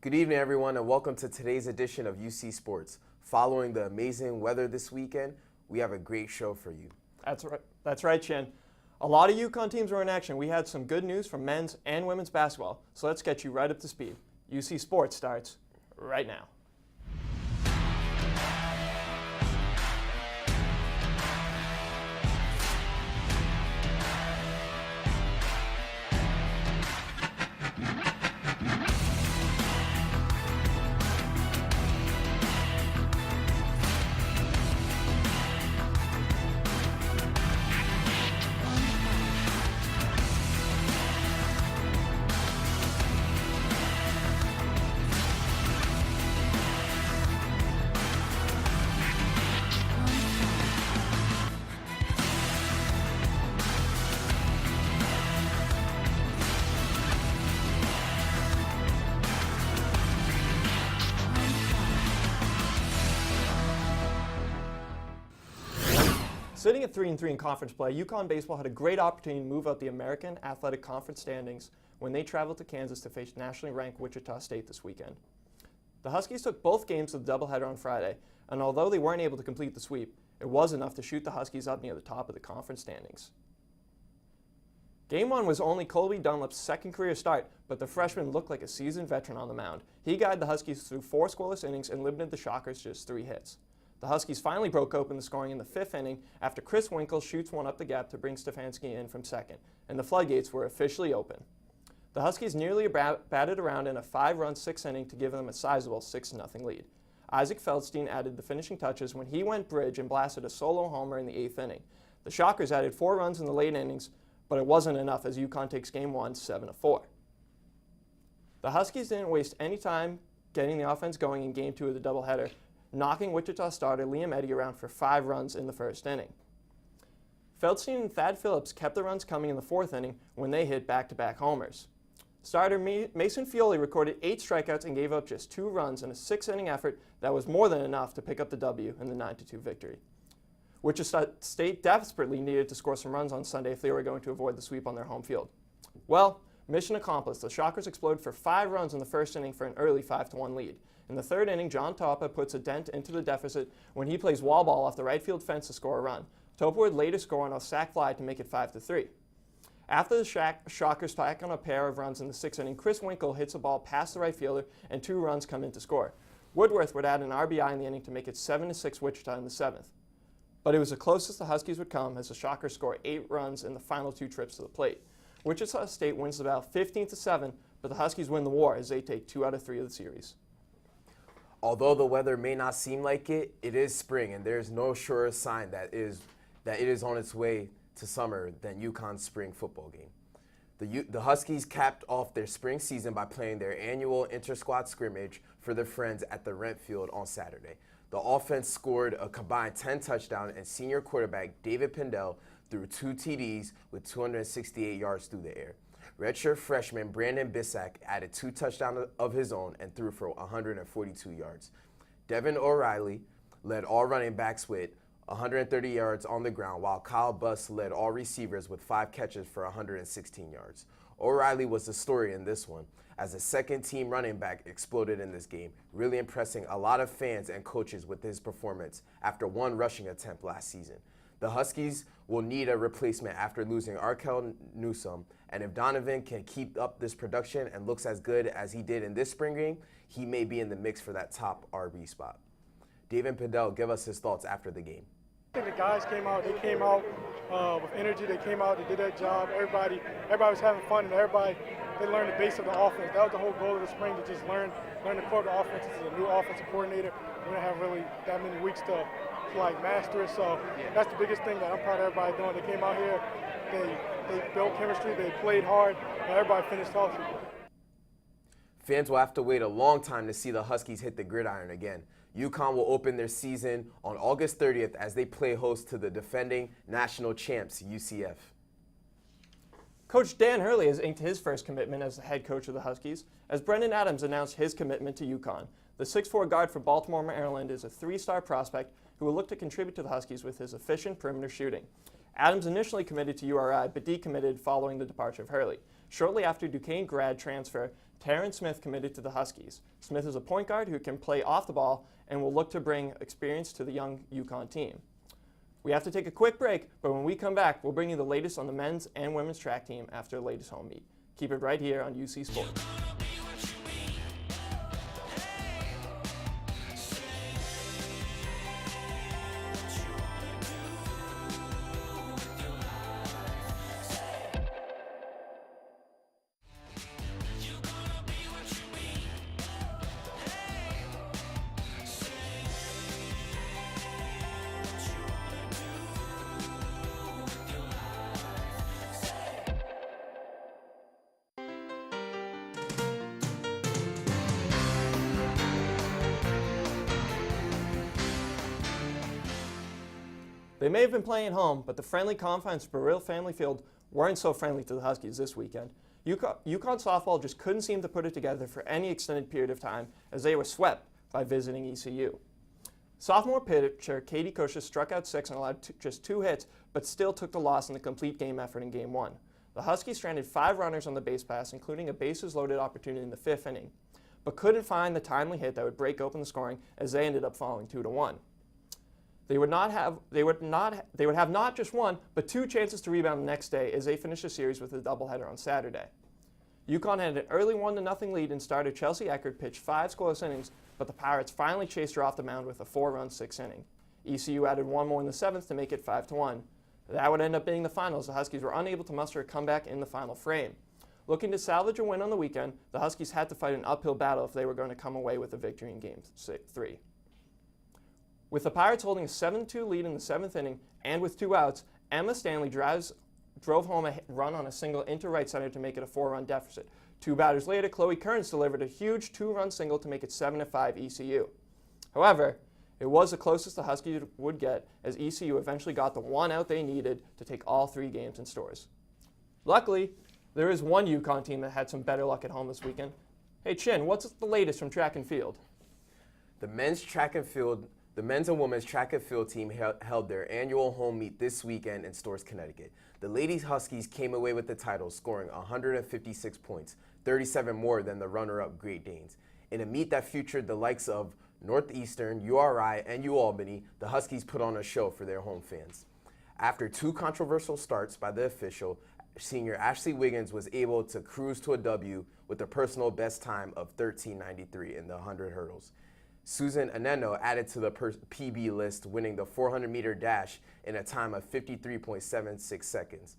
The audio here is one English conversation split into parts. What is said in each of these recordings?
Good evening, everyone, and welcome to today's edition of UC Sports. Following the amazing weather this weekend, we have a great show for you. That's right, Chin. A lot of UConn teams were in action. We had some good news from men's and women's basketball, so let's get you right up to speed. UC Sports starts right now. Sitting at 3-3 in conference play, UConn Baseball had a great opportunity to move up the American Athletic Conference standings when they traveled to Kansas to face nationally ranked Wichita State this weekend. The Huskies took both games of the doubleheader on Friday, and although they weren't able to complete the sweep, it was enough to shoot the Huskies up near the top of the conference standings. Game 1 was only Colby Dunlap's second career start, but the freshman looked like a seasoned veteran on the mound. He guided the Huskies through 4 scoreless innings and limited the Shockers to just 3 hits. The Huskies finally broke open the scoring in the 5th inning after Chris Winkle shoots one up the gap to bring Stefanski in from second, and the floodgates were officially open. The Huskies nearly batted around in a 5-run 6th inning to give them a sizable 6-0 lead. Isaac Feldstein added the finishing touches when he went bridge and blasted a solo homer in the 8th inning. The Shockers added 4 runs in the late innings, but it wasn't enough as UConn takes Game 1 7-4. The Huskies didn't waste any time getting the offense going in Game 2 of the doubleheader, knocking Wichita starter Liam Eddy around for 5 runs in the 1st inning. Feldstein and Thad Phillips kept the runs coming in the 4th inning when they hit back-to-back homers. Starter Mason Fioli recorded 8 strikeouts and gave up just 2 runs in a 6-inning effort that was more than enough to pick up the W in the 9-2 victory. Wichita State desperately needed to score some runs on Sunday if they were going to avoid the sweep on their home field. Well, mission accomplished. The Shockers exploded for 5 runs in the 1st inning for an early 5-1 lead. In the 3rd inning, John Topa puts a dent into the deficit when he plays wall ball off the right field fence to score a run. Topa would later score on a sac fly to make it 5-3. After the Shockers tack on a pair of runs in the 6th inning, Chris Winkle hits a ball past the right fielder and 2 runs come in to score. Woodworth would add an RBI in the inning to make it 7-6 Wichita in the 7th. But it was the closest the Huskies would come as the Shockers score 8 runs in the final 2 trips to the plate. Wichita State wins the battle 15-7, but the Huskies win the war as they take 2 out of 3 of the series. Although the weather may not seem like it, it is spring, and there's no surer sign that it is on its way to summer than UConn's spring football game. The Huskies capped off their spring season by playing their annual inter-squad scrimmage for their friends at the Rent Field on Saturday. The offense scored a combined 10 touchdowns, and senior quarterback David Pindell threw 2 TDs with 268 yards through the air. Redshirt freshman Brandon Bissack added 2 touchdowns of his own and threw for 142 yards. Devin O'Reilly led all running backs with 130 yards on the ground, while Kyle Buss led all receivers with 5 catches for 116 yards. O'Reilly was the story in this one, as a second-team running back exploded in this game, really impressing a lot of fans and coaches with his performance after 1 rushing attempt last season. The Huskies will need a replacement after losing Arkel Newsome, and if Donovan can keep up this production and looks as good as he did in this spring game, he may be in the mix for that top RB spot. David Pindell gave us his thoughts after the game. I think the guys came out with energy. They came out, they did their job. Everybody was having fun, and they learned the base of the offense. That was the whole goal of the spring, to just learn the core of the offense. This is a new offensive coordinator. We don't have really that many weeks to master it. So that's the biggest thing that I'm proud of everybody doing. They came out here, they built chemistry, they played hard, and everybody finished healthy. Fans will have to wait a long time to see the Huskies hit the gridiron again. UConn will open their season on August 30th as they play host to the defending national champs, UCF. Coach Dan Hurley has inked his first commitment as the head coach of the Huskies, as Brendan Adams announced his commitment to UConn. The 6'4" guard for Baltimore, Maryland is a 3-star prospect who will look to contribute to the Huskies with his efficient perimeter shooting. Adams initially committed to URI, but decommitted following the departure of Hurley. Shortly after Duquesne grad transfer Taryn Smith committed to the Huskies. Smith is a point guard who can play off the ball and will look to bring experience to the young UConn team. We have to take a quick break, but when we come back, we'll bring you the latest on the men's and women's track team after the latest home meet. Keep it right here on UC Sports. They may have been playing at home, but the friendly confines of Beryl Family Field weren't so friendly to the Huskies this weekend. UConn softball just couldn't seem to put it together for any extended period of time as they were swept by visiting ECU. Sophomore pitcher Katie Kosha struck out 6 and allowed just 2 hits, but still took the loss in the complete game effort in Game 1. The Huskies stranded 5 runners on the base pass, including a bases-loaded opportunity in the 5th inning, but couldn't find the timely hit that would break open the scoring as they ended up falling 2-1. They would have not just one, but 2 chances to rebound the next day as they finished the series with a doubleheader on Saturday. UConn had an early 1-0 lead and starter Chelsea Eckert pitched 5 scoreless innings, but the Pirates finally chased her off the mound with a 4-run 6th inning. ECU added 1 more in the 7th to make it 5-1. That would end up being the finals. The Huskies were unable to muster a comeback in the final frame. Looking to salvage a win on the weekend, the Huskies had to fight an uphill battle if they were going to come away with a victory in Game 3. With the Pirates holding a 7-2 lead in the 7th inning and with 2 outs, Emma Stanley drove home a run on a single into right center to make it a 4-run deficit. 2 batters later, Chloe Kearns delivered a huge 2-run single to make it 7-5 ECU. However, it was the closest the Huskies would get as ECU eventually got the 1 out they needed to take all 3 games in Stores. Luckily, there is one UConn team that had some better luck at home this weekend. Hey Chin, what's the latest from track and field? The men's and women's track and field team held their annual home meet this weekend in Stores, Connecticut. The Ladies Huskies came away with the title, scoring 156 points, 37 more than the runner-up Great Danes. In a meet that featured the likes of Northeastern, URI, and UAlbany, the Huskies put on a show for their home fans. After 2 controversial starts by the official, senior Ashley Wiggins was able to cruise to a W with a personal best time of 13:93 in the 100 hurdles. Susan Aneno added to the PB list, winning the 400-meter dash in a time of 53.76 seconds.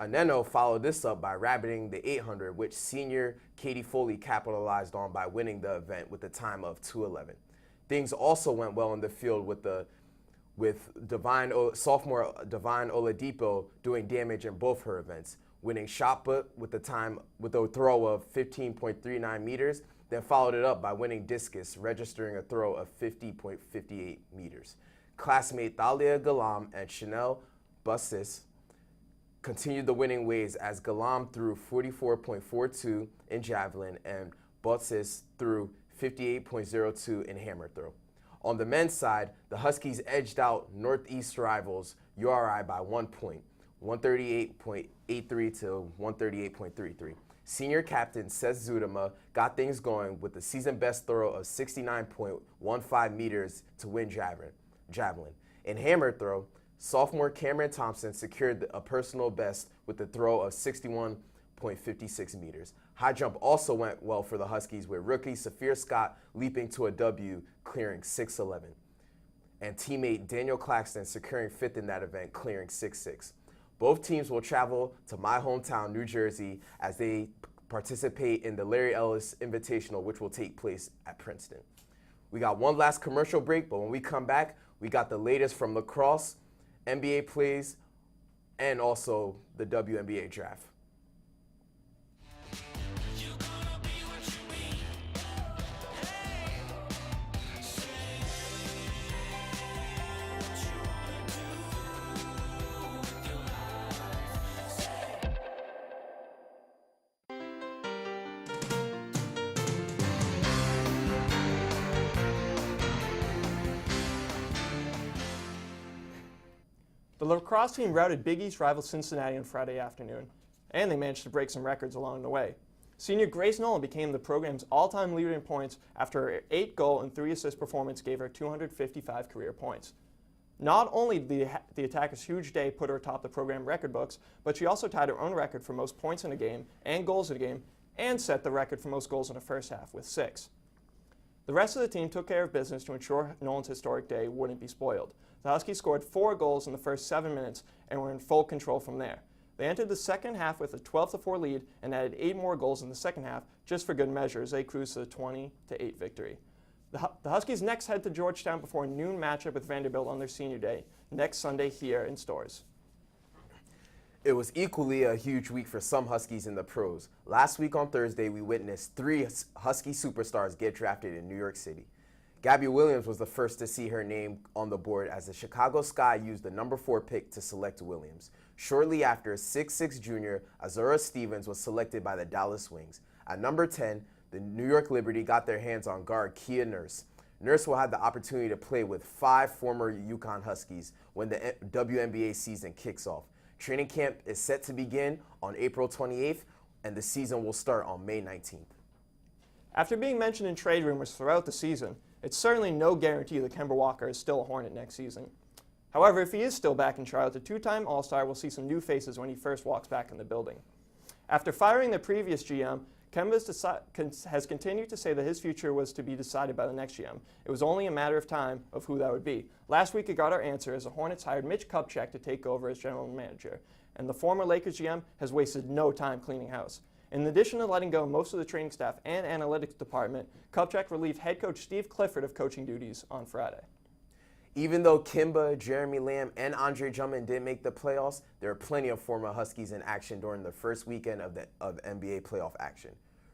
Aneno followed this up by rabbiting the 800, which senior Katie Foley capitalized on by winning the event with a time of 2:11. Things also went well in the field with sophomore Divine Oladipo doing damage in both her events, winning shot put with a throw of 15.39 meters, then followed it up by winning discus, registering a throw of 50.58 meters. Classmate Thalia Galam and Chanel Bussis continued the winning ways as Galam threw 44.42 in javelin and Bussis threw 58.02 in hammer throw. On the men's side, the Huskies edged out Northeast rivals URI by 1 point, 138.83 to 138.33. Senior captain Seth Zudema got things going with a season-best throw of 69.15 meters to win javelin. In hammer throw, sophomore Cameron Thompson secured a personal best with a throw of 61.56 meters. High jump also went well for the Huskies, with rookie Saphir Scott leaping to a W, clearing 6'11", and teammate Daniel Claxton securing 5th in that event, clearing 6'6". Both teams will travel to my hometown, New Jersey, as they participate in the Larry Ellis Invitational, which will take place at Princeton. We got one last commercial break, but when we come back, we got the latest from Lacrosse, NBA plays, and also the WNBA draft. The lacrosse team routed Big East rival Cincinnati on Friday afternoon, and they managed to break some records along the way. Senior Grace Nolan became the program's all-time leader in points after her 8-goal and 3-assist performance gave her 255 career points. Not only did the attacker's huge day put her atop the program record books, but she also tied her own record for most points in a game and goals in a game, and set the record for most goals in a first half with 6. The rest of the team took care of business to ensure Nolan's historic day wouldn't be spoiled. The Huskies scored 4 goals in the first 7 minutes and were in full control from there. They entered the second half with a 12-4 lead and added 8 more goals in the second half just for good measure as they cruised to a 20-8 victory. The Huskies next head to Georgetown before a noon matchup with Vanderbilt on their senior day, next Sunday here in Storrs. It was equally a huge week for some Huskies in the pros. Last week on Thursday, we witnessed 3 Husky superstars get drafted in New York City. Gabby Williams was the first to see her name on the board as the Chicago Sky used the number 4 pick to select Williams. Shortly after, 6'6" junior Azura Stevens was selected by the Dallas Wings. At number 10, the New York Liberty got their hands on guard Kia Nurse. Nurse will have the opportunity to play with 5 former UConn Huskies when the WNBA season kicks off. Training camp is set to begin on April 28th, and the season will start on May 19th. After being mentioned in trade rumors throughout the season, it's certainly no guarantee that Kemba Walker is still a Hornet next season. However, if he is still back in Charlotte, the 2-time All-Star will see some new faces when he first walks back in the building. After firing the previous GM, Kemba has continued to say that his future was to be decided by the next GM. It was only a matter of time of who that would be. Last week, it got our answer as the Hornets hired Mitch Kupchak to take over as general manager, and the former Lakers GM has wasted no time cleaning house. In addition to letting go most of the training staff and analytics department, Kupchak relieved head coach Steve Clifford of coaching duties on Friday. Even though Kimba, Jeremy Lamb, and Andre Drummond didn't make the playoffs, there are plenty of former Huskies in action during the first weekend of NBA playoff action.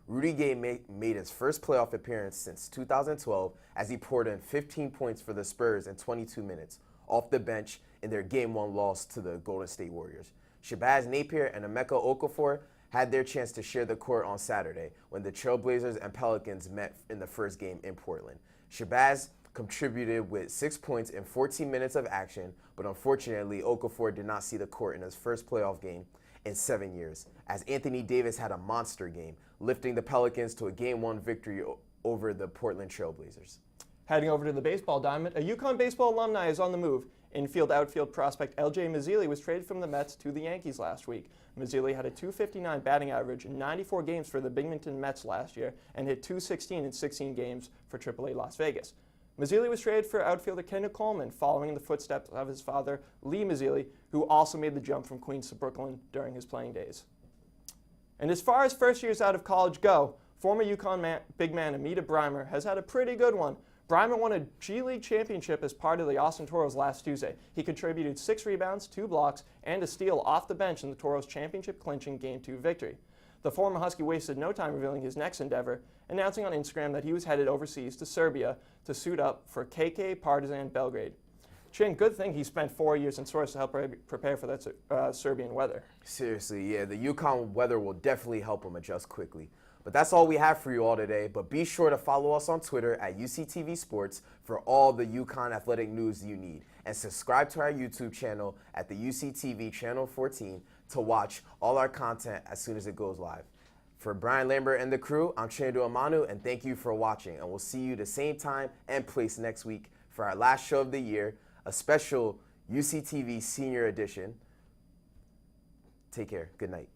Rudy Gay made his first playoff appearance since 2012 as he poured in 15 points for the Spurs in 22 minutes off the bench in their Game 1 loss to the Golden State Warriors. Shabazz Napier and Emeka Okafor had their chance to share the court on Saturday when the Trailblazers and Pelicans met in the first game in Portland. Shabazz contributed with 6 points in 14 minutes of action, but unfortunately, Okafor did not see the court in his first playoff game in 7 years, as Anthony Davis had a monster game, lifting the Pelicans to a Game 1 victory over the Portland Trailblazers. Heading over to the baseball diamond, a UConn Baseball alumni is on the move. Infield-outfield prospect L.J. Mazzilli was traded from the Mets to the Yankees last week. Mazzilli had a .259 batting average in 94 games for the Binghamton Mets last year and hit .216 in 16 games for AAA Las Vegas. Mazzilli was traded for outfielder Kendall Coleman, following in the footsteps of his father, Lee Mazzilli, who also made the jump from Queens to Brooklyn during his playing days. And as far as first years out of college go, former UConn big man Amita Breimer has had a pretty good one. Breimer won a G League championship as part of the Austin Toros last Tuesday. He contributed 6 rebounds, 2 blocks, and a steal off the bench in the Toros championship-clinching Game 2 victory. The former Husky wasted no time revealing his next endeavor, announcing on Instagram that he was headed overseas to Serbia to suit up for KK Partizan Belgrade. Chin, good thing he spent 4 years in Source to help prepare for that Serbian weather. Seriously, yeah, the UConn weather will definitely help him adjust quickly. But that's all we have for you all today. But be sure to follow us on Twitter at UCTV Sports for all the UConn athletic news you need. And subscribe to our YouTube channel at the UCTV Channel 14 to watch all our content as soon as it goes live. For Bryan, Lambert, and the crew, I'm Chinedu Amonu, and thank you for watching. And we'll see you the same time and place next week for our last show of the year, a special UCTV Senior Edition. Take care. Good night.